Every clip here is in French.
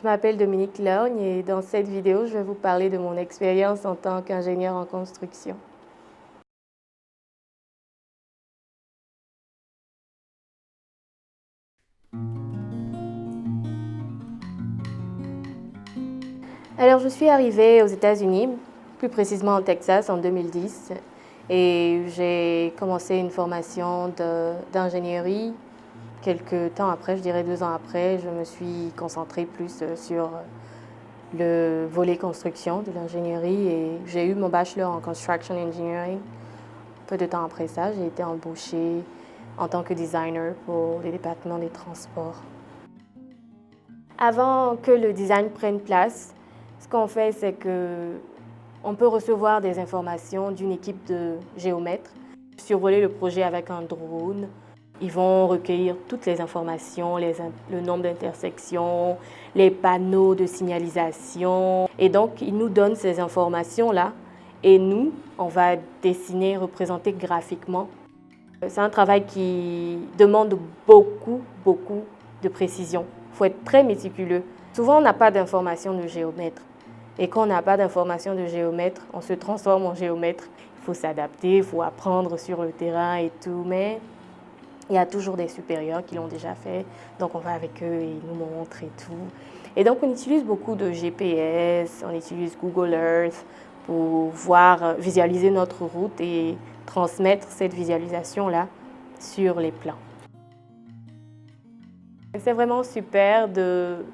Je m'appelle Dominique Lorgne et dans cette vidéo, je vais vous parler de mon expérience en tant qu'ingénieur en construction. Alors, je suis arrivée aux États-Unis, plus précisément au Texas, en 2010, et j'ai commencé une formation d'ingénierie. Quelques temps après, je dirais 2 ans après, je me suis concentrée plus sur le volet construction de l'ingénierie et j'ai eu mon bachelor en Construction Engineering. Peu de temps après ça, j'ai été embauchée en tant que designer pour les départements des transports. Avant que le design prenne place, ce qu'on fait, c'est qu'on peut recevoir des informations d'une équipe de géomètres, survoler le projet avec un drone. Ils vont recueillir toutes les informations, le nombre d'intersections, les panneaux de signalisation. Et donc, ils nous donnent ces informations-là et nous, on va dessiner, représenter graphiquement. C'est un travail qui demande beaucoup de précision. Il faut être très méticuleux. Souvent, on n'a pas d'informations de géomètre. Et quand on n'a pas d'informations de géomètre, on se transforme en géomètre. Il faut s'adapter, il faut apprendre sur le terrain et tout. Mais il y a toujours des supérieurs qui l'ont déjà fait. Donc, on va avec eux et ils nous montrent et tout. Et donc, on utilise beaucoup de GPS, on utilise Google Earth pour voir, visualiser notre route et transmettre cette visualisation-là sur les plans. C'est vraiment super de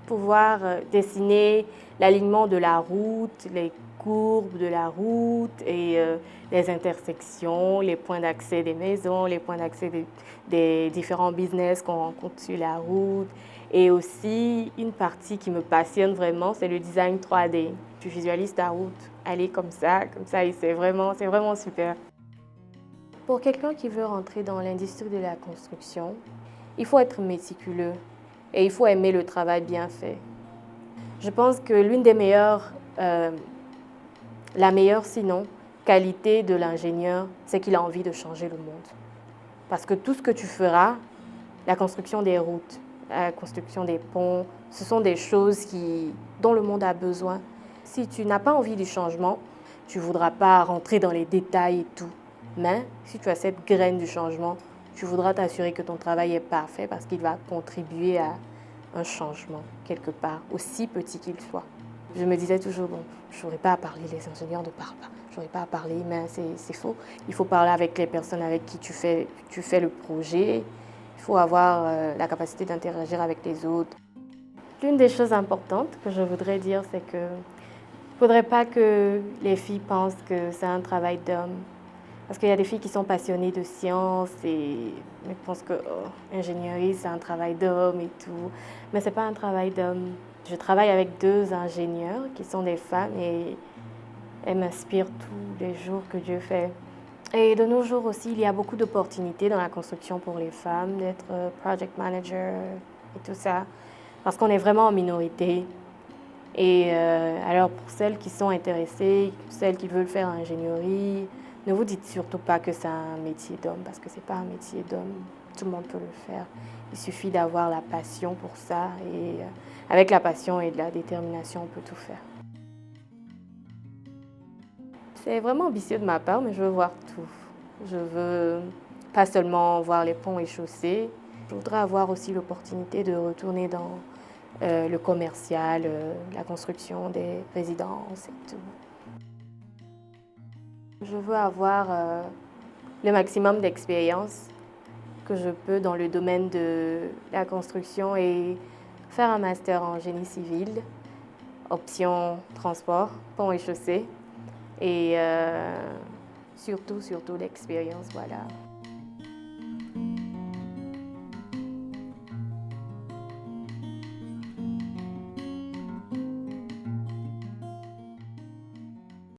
pouvoir dessiner l'alignement de la route, les courbes de la route et les intersections, les points d'accès des maisons, les points d'accès des différents business qu'on rencontre sur la route. Et aussi, une partie qui me passionne vraiment, c'est le design 3D. Tu visualises ta route, aller comme ça, et c'est vraiment super. Pour quelqu'un qui veut rentrer dans l'industrie de la construction, il faut être méticuleux et il faut aimer le travail bien fait. Je pense que l'une des meilleures, la meilleure sinon, qualité de l'ingénieur, c'est qu'il a envie de changer le monde. Parce que tout ce que tu feras, la construction des routes, la construction des ponts, ce sont des choses dont le monde a besoin. Si tu n'as pas envie du changement, tu ne voudras pas rentrer dans les détails et tout. Mais si tu as cette graine du changement, tu voudras t'assurer que ton travail est parfait parce qu'il va contribuer à un changement quelque part, aussi petit qu'il soit. Je me disais toujours, bon, je n'aurais pas à parler, les ingénieurs ne parlent pas. Je n'aurais pas à parler, mais c'est faux. Il faut parler avec les personnes avec qui tu fais le projet. Il faut avoir la capacité d'interagir avec les autres. L'une des choses importantes que je voudrais dire, c'est qu'il ne faudrait pas que les filles pensent que c'est un travail d'homme. Parce qu'il y a des filles qui sont passionnées de sciences et pensent que ingénierie, c'est un travail d'homme et tout. Mais ce n'est pas un travail d'homme. Je travaille avec 2 ingénieurs qui sont des femmes et elles m'inspirent tous les jours que Dieu fait. Et de nos jours aussi, il y a beaucoup d'opportunités dans la construction pour les femmes, d'être project manager et tout ça, parce qu'on est vraiment en minorité. Et alors pour celles qui sont intéressées, celles qui veulent faire ingénierie, ne vous dites surtout pas que c'est un métier d'homme, parce que ce n'est pas un métier d'homme. Tout le monde peut le faire. Il suffit d'avoir la passion pour ça. Et avec la passion et de la détermination, on peut tout faire. C'est vraiment ambitieux de ma part, mais je veux voir tout. Je veux pas seulement voir les ponts et chaussées. Je voudrais avoir aussi l'opportunité de retourner dans le commercial, la construction des résidences et tout. Je veux avoir le maximum d'expérience que je peux dans le domaine de la construction et faire un master en génie civil, option transport, pont et chaussée et surtout l'expérience, voilà.